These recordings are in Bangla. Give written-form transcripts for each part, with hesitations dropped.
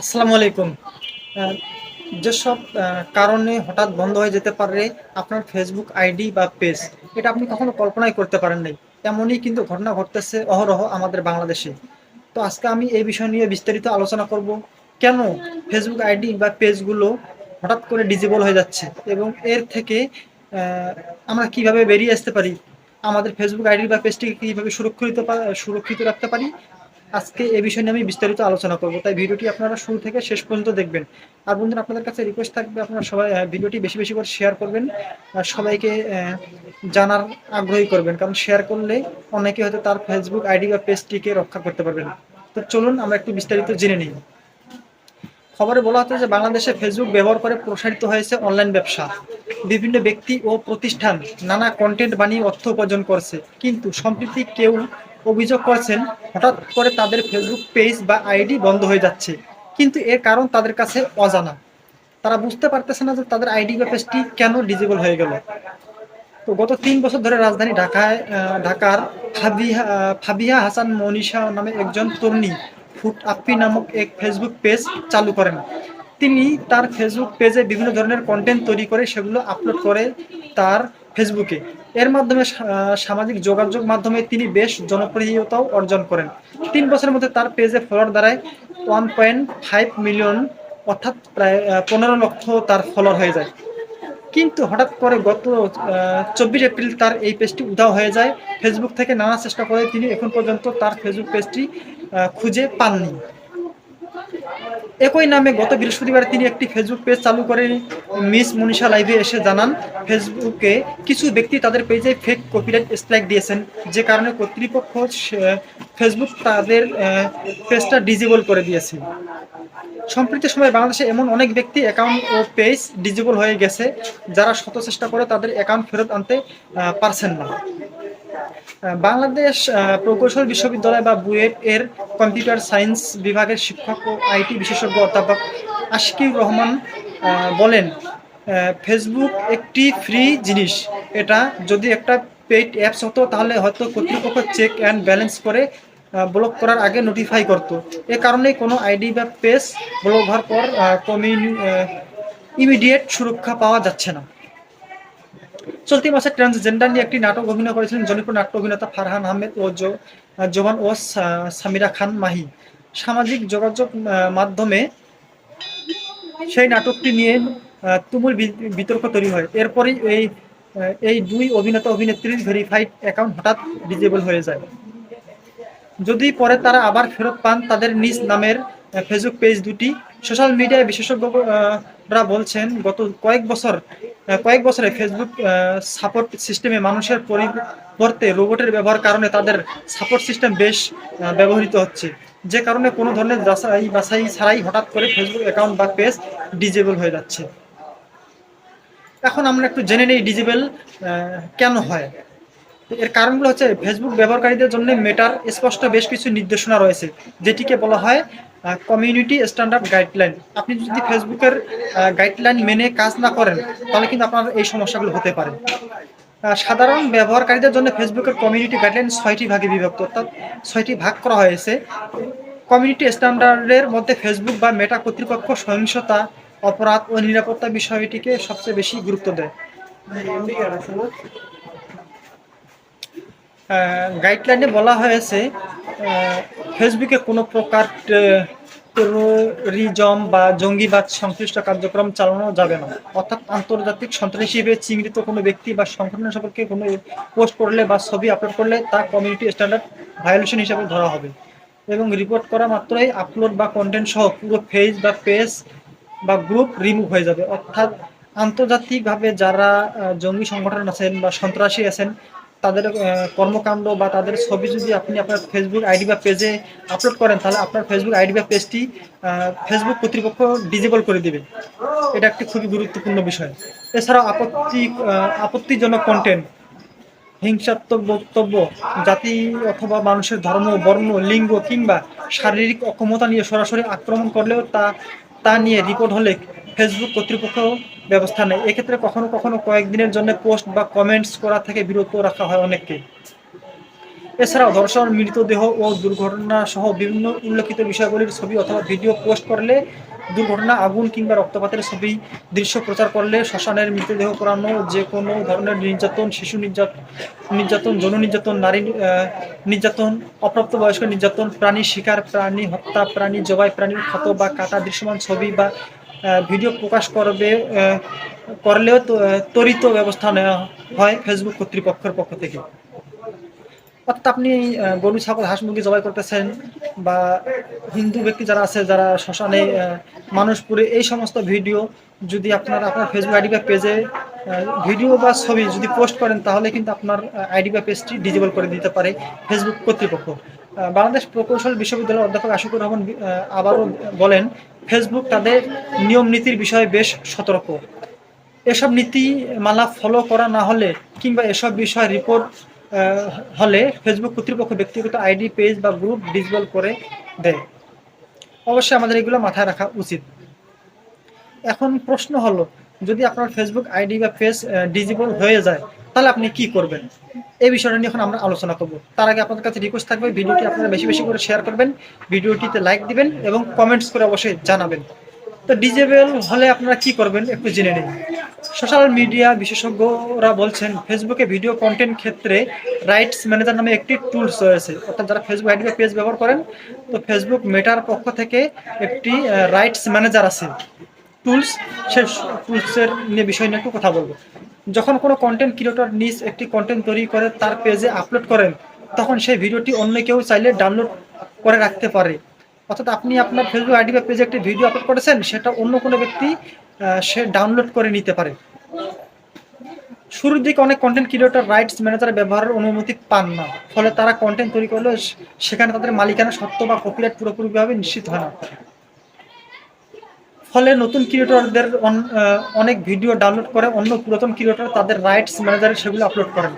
আসসালামু আলাইকুম। আহ, যেসব কারণে হঠাৎ বন্ধ হয়ে যেতে পারে আপনার ফেসবুক আইডি বা পেজ, এটা আপনি কখনো কল্পনাই করতে পারেন নাই। এমনই কিন্তু ঘটনা ঘটতেছে অহরহ আমাদের বাংলাদেশে। তো আজকে আমি এই বিষয় নিয়ে বিস্তারিত আলোচনা করব, কেন ফেসবুক আইডি বা পেজগুলো হঠাৎ করে ডিজেবল হয়ে যাচ্ছে এবং এর থেকে আমরা কিভাবে বেরিয়ে আসতে পারি, আমাদের ফেসবুক আইডি বা পেজটিকে কীভাবে সুরক্ষিত রাখতে পারি। আজকে এই বিষয় নিয়ে আমি বিস্তারিত আলোচনা করব, তাই ভিডিওটি আপনারা শুরু থেকে শেষ পর্যন্ত দেখবেন। আর বন্ধুরা, আপনাদের কাছে রিকোয়েস্ট থাকবে আপনারা সবাই ভিডিওটি বেশি বেশি করে শেয়ার করবেন আর সবাইকে জানার আগ্রহী করবেন, কারণ শেয়ার করলে অনেকে হয়তো তার ফেসবুক আইডি বা পেজটিকে রক্ষা করতে পারবেন। তো চলুন আমরা একটু বিস্তারিত জেনে নিই। খবরে বলা হচ্ছে যে বাংলাদেশে ফেসবুক ব্যবহার করে প্রসারিত হয়েছে অনলাইন ব্যবসা। বিভিন্ন ব্যক্তি ও প্রতিষ্ঠান নানা কন্টেন্ট বানিয়ে অর্থ উপার্জন করছে, কিন্তু সম্প্রতি কেউ অভিযোগ করছেন হঠাৎ করে তাদের ফেসবুক পেজ বা আইডি বন্ধ হয়ে যাচ্ছে, কিন্তু এর কারণ তাদের কাছে অজানা। তারা বুঝতে পারতেছে না যে তাদের আইডি বা পেজটি কেন ডিজেবল হয়ে গেল। তো গত ৩ বছর ধরে রাজধানী ঢাকার ফাবিহা হাসান মনীষা নামে একজন তরুণী ফুট আপ্পি নামক এক ফেসবুক পেজ চালু করেন। তিনি তার ফেসবুক পেজে বিভিন্ন ধরনের কন্টেন্ট তৈরি করে সেগুলো আপলোড করে তার ফেসবুকে। এর মাধ্যমে সামাজিক যোগাযোগ মাধ্যমে তিনি বেশ জনপ্রিয়তাও অর্জন করেন। ৩ বছরের মধ্যে তার পেজে ফলোয়ার দাঁড়ায় 1.5 মিলিয়ন, অর্থাৎ প্রায় 15 লক্ষ তার ফলোয়ার হয়ে যায়। কিন্তু হঠাৎ করে গত 24 এপ্রিল তার এই পেজটি উধাও হয়ে যায়। ফেসবুক থেকে নানা চেষ্টা করে তিনি এখন পর্যন্ত তার ফেসবুক পেজটি খুঁজে পাননি। একই নামে গত বৃহস্পতিবার তিনি একটি ফেসবুক পেজ চালু করে মিস মনীষা লাইভে এসে জানান, ফেসবুকে কিছু ব্যক্তি তাদের পেজে ফেক কপিরাইট স্ট্রাইক দিয়েছেন, যে কারণে কর্তৃপক্ষ ফেসবুক তাদের পেজটা ডিজেবল করে দিয়েছে। সম্প্রতি সময়ে বাংলাদেশে এমন অনেক ব্যক্তি অ্যাকাউন্ট ও পেজ ডিজেবল হয়ে গেছে, যারা শত চেষ্টা করে তাদের অ্যাকাউন্ট ফেরত আনতে পারছেন না। বাংলাদেশ প্রকৌশল বিশ্ববিদ্যালয় বা বুয়েট এর কম্পিউটার সায়েন্স বিভাগের শিক্ষক ও আইটি বিশেষজ্ঞ অধ্যাপক আশিকুর রহমান বলেন, ফেসবুক একটি ফ্রি জিনিস। এটা যদি একটা পেইড অ্যাপস হতো তাহলে হয়তো কর্তৃপক্ষ চেক অ্যান্ড ব্যালেন্স করে ব্লক করার আগে নোটিফাই করত। এ কারণেই কোনো আইডি বা পেজ ব্লক হওয়ার পর ইমিডিয়েট সুরক্ষা পাওয়া যাচ্ছে না। চলতি মাসে ট্রান্সজেন্ডার নিয়ে একটি নাটক অভিনয় করেছিলেন জনপ্রিয় নাট্য অভিনেতা ফারহান আহমেদ ও জোবান ও সামিরা খান মাহি। সামাজিক যোগাযোগ মাধ্যমে সেই নাটকটি নিয়ে তুমুল বিতর্ক তৈরি হয়। এরপরেই এই দুই অভিনেতা অভিনেত্রীর ভেরিফাইড অ্যাকাউন্ট হঠাৎ ডিজেবল হয়ে যায়। যদি পরে তারা আবার ফেরত পান তাদের নিজ নামের ফেসবুক পেজ দুটি। সোশ্যাল মিডিয়ায় বিশেষজ্ঞরা বলছেন, গত কয়েক বছরে ফেসবুক সাপোর্ট সিস্টেমে মানুষের পরিবর্তে রোবটের ব্যবহার কারণে তাদের সাপোর্ট সিস্টেম বেশ ব্যবহৃত হচ্ছে, যে কারণে কোনো ধরনের বাছাই ছাড়াই হঠাৎ করে ফেসবুক অ্যাকাউন্ট বা পেজ ডিজেবল হয়ে যাচ্ছে। এখন আমরা একটু জেনে নেই ডিজেবল কেন হয়। এর কারণগুলো হচ্ছে, ফেসবুক ব্যবহারকারীদের জন্য মেটার স্পষ্ট বেশ কিছু নির্দেশনা রয়েছে, যেটিকে বলা হয় কমিউনিটি স্ট্যান্ডার্ড গাইডলাইন। আপনি যদি ফেসবুকের গাইডলাইন মেনে কাজ না করেন তাহলে কিন্তু আপনার এই সমস্যাগুলো হতে পারে। সাধারণ ব্যবহারকারীদের জন্য ফেসবুকের কমিউনিটি গাইডলাইন 6টি ভাগে বিভক্ত, অর্থাৎ 6টি ভাগ করা হয়েছে। কমিউনিটি স্ট্যান্ডার্ডের মধ্যে ফেসবুক বা মেটা কর্তৃপক্ষ সহিংসতা, অপরাধ ও নিরাপত্তা বিষয়টিকে সবচেয়ে বেশি গুরুত্ব দেয়। গাইডলাইনে বলা হয়েছে ফেসবুকে কোনো প্রকার টেরোরিজম বা জঙ্গিবাদ সংশ্লিষ্ট কার্যক্রম চালানো যাবে না, অর্থাৎ আন্তর্জাতিক সন্ত্রাসী হিসেবে চিহ্নিত কোনো ব্যক্তি বা সংগঠন সম্পর্কে কোনো পোস্ট করলে বা ছবি আপলোড করলে তা কমিউনিটি স্ট্যান্ডার্ড ভায়োলেশন হিসেবে ধরা হবে এবং রিপোর্ট করা মাত্রই আপলোড বা কন্টেন্ট সহ পুরো পেজ বা গ্রুপ রিমুভ হয়ে যাবে। অর্থাৎ আন্তর্জাতিকভাবে যারা জঙ্গি সংগঠন আছেন বা সন্ত্রাসী আছেন, তাদের কর্মকাণ্ড বা তাদের ছবি যদি আপনি আপনার ফেসবুক আইডি বা পেজে আপলোড করেন, তাহলে আপনার ফেসবুক আইডি বা পেজটি ফেসবুক কর্তৃপক্ষ ডিজেবল করে দেবে। এটা একটি খুবই গুরুত্বপূর্ণ বিষয়। এছাড়াও আপত্তিজনক কন্টেন্ট, হিংসাত্মক বক্তব্য, জাতি অথবা মানুষের ধর্ম, বর্ণ, লিঙ্গ কিংবা শারীরিক অক্ষমতা নিয়ে সরাসরি আক্রমণ করলেও তা নিয়ে রিপোর্ট হলে ফেসবুক কর্তৃপক্ষ ব্যবস্থা নেয়। এক্ষেত্রে কখনো কখনো কয়েকদিনের জন্য পোস্ট বা কমেন্টস করা থেকে বিরত রাখা হয় অনেককে। এছাড়াও ধর্ষণ, মৃতদেহ ও দুর্ঘটনা সহ বিভিন্ন উল্লেখিত বিষয়গুলির ছবি অথবা ভিডিও পোস্ট করলে, দুর্ঘটনা, আগুন কিংবা রক্তপাতের ছবি, দৃশ্য প্রচার করলে, শ্মশানের মৃতদেহ পোড়ানো, যে কোনো ধরনের নির্যাতন, শিশু নির্যাতন, যৌন নির্যাতন, নারী নির্যাতন, অপ্রাপ্তবয়স্ক নির্যাতন, প্রাণী শিকার, প্রাণী হত্যা, প্রাণী জবাই, প্রাণীর ক্ষত বা কাটা দৃশ্যমান ছবি বা ভিডিও প্রকাশ করলেও ত্বরিত ব্যবস্থা নেওয়া হয় ফেসবুক কর্তৃপক্ষের পক্ষ থেকে। অর্থাৎ আপনি গরু, ছাগল, হাঁস, মুরগি জবাই করতেছেন, বা হিন্দু ব্যক্তি যারা আছে, যারা শ্মশানে মানুষ পুড়ে, এই সমস্ত ভিডিও যদি আপনার ফেসবুক আইডি বা পেজে ভিডিও বা ছবি যদি পোস্ট করেন, তাহলে কিন্তু আপনার আইডি বা পেজটি ডিজেবল করে দিতে পারে ফেসবুক কর্তৃপক্ষ। বাংলাদেশ প্রকৌশল বিশ্ববিদ্যালয়ের অধ্যাপক আশিকুর রহমান আবারও বলেন, ফেসবুক তাদের নিয়ম নীতির বিষয়ে বেশ সতর্ক। এসব নীতিমালা ফলো করা না হলে কিংবা এসব বিষয়ে রিপোর্ট হলে ফেসবুক কর্তৃপক্ষ ব্যক্তিগত আইডি, পেজ বা গ্রুপ ডিসেবল করে দেয়। অবশ্যই আমাদের এগুলো মাথায় রাখা উচিত। এখন প্রশ্ন হলো, যদি আপনার ফেসবুক আইডি বা পেজ ডিসেবল হয়ে যায়, তাহলে আপনি কি করবেন? এই বিষয়টা নিয়ে এখন আমরা আলোচনা করব। তার আগে আপনাদের কাছে রিকোয়েস্ট থাকবে, ভিডিওটি আপনারা বেশি বেশি করে শেয়ার করবেন, ভিডিওটিতে লাইক দিবেন এবং কমেন্টস করে অবশ্যই জানাবেন। তো ডিজেবল হলে আপনারা কি করবেন একটু জেনে নিন। সোশ্যাল মিডিয়া বিশেষজ্ঞরা বলছেন, ফেসবুকে ভিডিও কন্টেন্ট ক্ষেত্রে রাইটস ম্যানেজার নামে একটি টুলস রয়েছে। অর্থাৎ যারা ফেসবুক আইডি বা পেজ ব্যবহার করেন, তো ফেসবুক মেটার পক্ষ থেকে একটি রাইটস ম্যানেজার আছে, টুলস। সে টুলসের নিয়ে বিষয় নিয়ে একটু কথা বলবো। যখন কোনো কন্টেন্ট ক্রিয়েটর নিজ একটি কন্টেন্ট তৈরি করে তার পেজে আপলোড করেন, তখন সেই ভিডিওটি অন্য কেউ চাইলে ডাউনলোড করে রাখতে পারে। অর্থাৎ আপনি আপনার ফেসবুক আইডি বা পেজে একটি ভিডিও আপলোড করেছেন, সেটা অন্য কোনো ব্যক্তি সে ডাউনলোড করে নিতে পারে। শুরুর দিকে অনেক কন্টেন্ট ক্রিয়েটর রাইটস ম্যানেজার ব্যবহারের অনুমতি পান না, ফলে তারা কন্টেন্ট তৈরি করলে সেখানে তাদের মালিকানা সত্ত্ব বা কপিরাইট পুরোপুরিভাবে নিশ্চিত হয় না। ফলে নতুন ক্রিয়েটরদের অনেক ভিডিও ডাউনলোড করে অন্য পুরাতন ক্রিয়েটর তাদের রাইটস ম্যানেজারে সেগুলো আপলোড করেন।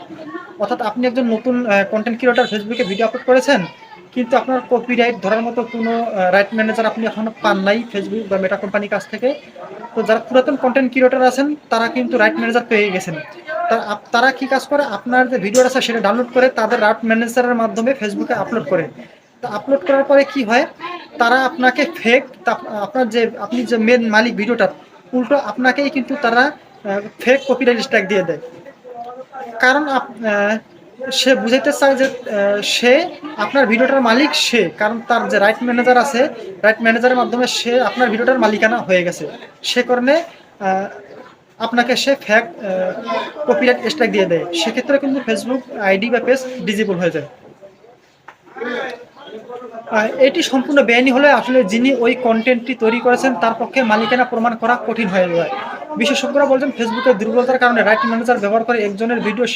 অর্থাৎ আপনি একজন নতুন কন্টেন্ট ক্রিয়েটর, ফেসবুকে ভিডিও আপলোড করেছেন, কিন্তু আপনার কপিরাইট ধরার মতো কোনো রাইট ম্যানেজার আপনি এখনো পান নাই ফেসবুক বা মেটা কোম্পানির কাছ থেকে। তো যারা পুরাতন কন্টেন্ট ক্রিয়েটর আছেন, তারা কিন্তু রাইট ম্যানেজার পেয়ে গেছেন। তারা কি কাজ করে, আপনার যে ভিডিও আছে সেটা ডাউনলোড করে তাদের রাইট ম্যানেজারের মাধ্যমে ফেসবুকে আপলোড করে। তা আপলোড করার পরে কি হয়, তারা আপনাকে ফেক, আপনি যে মেন মালিক ভিডিওটার, উল্টো আপনাকেই কিন্তু তারা ফেক কপিরাইট স্ট্রাইক দিয়ে দেয়। কারণ সে বুঝাইতে চায় যে সে আপনার ভিডিওটার মালিক সে, কারণ তার যে রাইট ম্যানেজার আছে, রাইট ম্যানেজারের মাধ্যমে সে আপনার ভিডিওটার মালিকানা হয়ে গেছে। সে কারণে আপনাকে সে ফেক কপিরাইট স্ট্রাইক দিয়ে দেয়। সেক্ষেত্রে কিন্তু ফেসবুক আইডি বা পেজ ডিজেবল হয়ে যায়। এটি সম্পূর্ণ বেআইনি হলে আসলে যিনি ওই কন্টেন্টটি তৈরি করেছেন তার পক্ষে মালিকানা প্রমাণ করা কঠিন হয়ে যায়। বিশেষজ্ঞরা বলছেন, ফেসবুকের দুর্বলতার কারণে রাইট ম্যানেজার ব্যবহার করে একজনের ভিডিও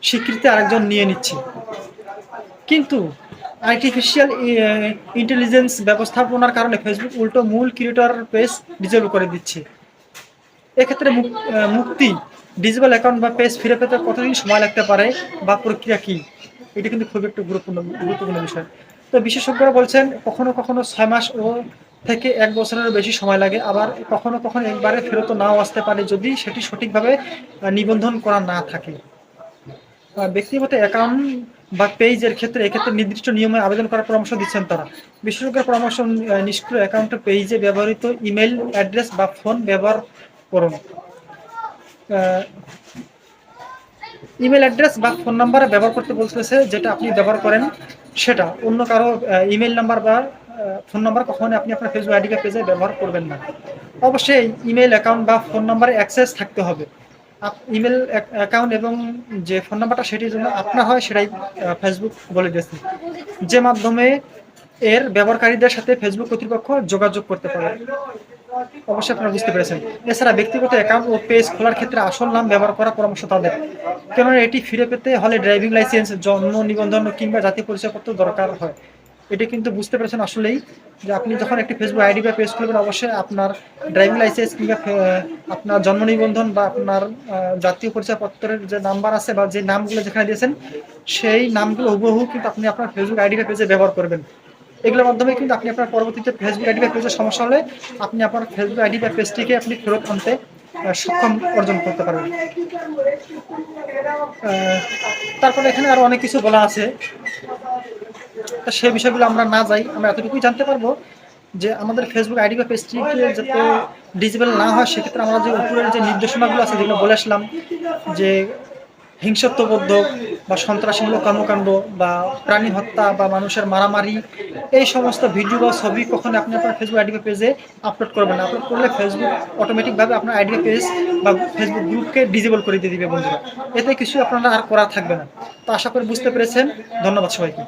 স্বীকৃতি আরেকজন নিয়ে নিচ্ছে। কিন্তু আর্টিফিশিয়াল ইন্টেলিজেন্স ব্যবস্থাপনার কারণে ফেসবুক উল্টো মূল ক্রিয়েটর পেজ ডিজেবল করে দিচ্ছে। এক্ষেত্রে মুক্তি, ডিজেবল অ্যাকাউন্ট বা পেজ ফিরে পেতে কতদিন সময় লাগতে পারে বা প্রক্রিয়া কী, এটি কিন্তু খুব একটু গুরুত্বপূর্ণ বিষয়। তো বিশেষজ্ঞরা বলছেন, কখনো কখনো 6 মাস থেকে 1 বছরেরও বেশি সময় লাগে, আবার কখনো কখনো একবারে ফেরত নাও আসতে পারে যদি সেটি সঠিকভাবে নিবন্ধন করা না থাকে। ব্যক্তিগত অ্যাকাউন্ট বা পেজের ক্ষেত্রে এক্ষেত্রে নির্দিষ্ট নিয়মে আবেদন করার পরামর্শ দিচ্ছেন তারা। বিশেষজ্ঞের পরামর্শ, নিষ্ক্রিয় অ্যাকাউন্টে পেজে ব্যবহৃত ইমেল অ্যাড্রেস বা ফোন ব্যবহার করুন। ইমেল অ্যাড্রেস বা ফোন নাম্বার ব্যবহার করতে বলতেছে, যেটা আপনি ব্যবহার করেন সেটা অন্য কারো ইমেল নাম্বার বা ফোন নাম্বার কখনোই আপনি আপনার ফেসবুক আইডি বা পেজে ব্যবহার করবেন না। অবশ্যই ইমেল অ্যাকাউন্ট বা ফোন নাম্বারে অ্যাক্সেস থাকতে হবে। ইমেল অ্যাকাউন্ট এবং যে ফোন নাম্বারটা সেটির জন্য আপনার হয়, সেটাই ফেসবুক বলে দিয়েছে, যে মাধ্যমে এর ব্যবহারকারীদের সাথে ফেসবুক কর্তৃপক্ষ যোগাযোগ করতে পারে। অবশ্যই আপনারা বুঝতে পেরেছেন। এছাড়া ব্যক্তিগত অ্যাকাউন্ট ও পেজ খোলার ক্ষেত্রে আসল নাম ব্যবহার করার পরামর্শ তাদের, কেননা এটি ফিরে পেতে হলে ড্রাইভিং লাইসেন্স, জন্ম নিবন্ধন কিংবা জাতীয় পরিচয়পত্র দরকার হয়। এটি কিন্তু বুঝতে পেরেছেন আসলেই, যে আপনি যখন একটি ফেসবুক আইডি বা পেজ খুলবেন, অবশ্যই আপনার ড্রাইভিং লাইসেন্স কিংবা আপনার জন্ম নিবন্ধন বা আপনার জাতীয় পরিচয়পত্রের যে নাম্বার আছে বা যে নামগুলো যেখানে দিয়েছেন, সেই নামগুলো হুবহু কিন্তু আপনি আপনার ফেসবুক আইডি বা পেজে ব্যবহার করবেন। এগুলোর মাধ্যমে কিন্তু আপনি আপনার পরবর্তীতে ফেসবুক আইডি বা পেজের সমস্যা হলে আপনি আপনার ফেসবুক আইডি বা পেজটিকে আপনি ফেরত আনতে সক্ষম অর্জন করতে পারবেন। তারপরে এখানে আরো অনেক কিছু বলা আছে, তো সেই বিষয়গুলো আমরা না যাই, আমরা এতটুকুই জানতে পারবো যে আমাদের ফেসবুক আইডি বা পেজটিকে যাতে ডিজেবল না হয়, সেক্ষেত্রে আমরা যে উপরের যে নির্দেশনাগুলো আছে যেগুলো বলে আসলাম, যে হিংসাত্মবোধ বা সন্ত্রাসীমূলক কর্মকাণ্ড বা প্রাণী হত্যা বা মানুষের মারামারি, এই সমস্ত ভিডিও বা ছবি কখনো আপনি আপনার ফেসবুক আইডি বা পেজে আপলোড করবেন না। আপলোড করলে ফেসবুক অটোমেটিকভাবে আপনার আইডি বা পেজ বা ফেসবুক গ্রুপকে ডিজেবল করে দিয়ে দিবে বন্ধুরা। এতে কিছু আপনারা আর করা থাকবে না। তো আশা করি বুঝতে পেরেছেন। ধন্যবাদ সবাইকে।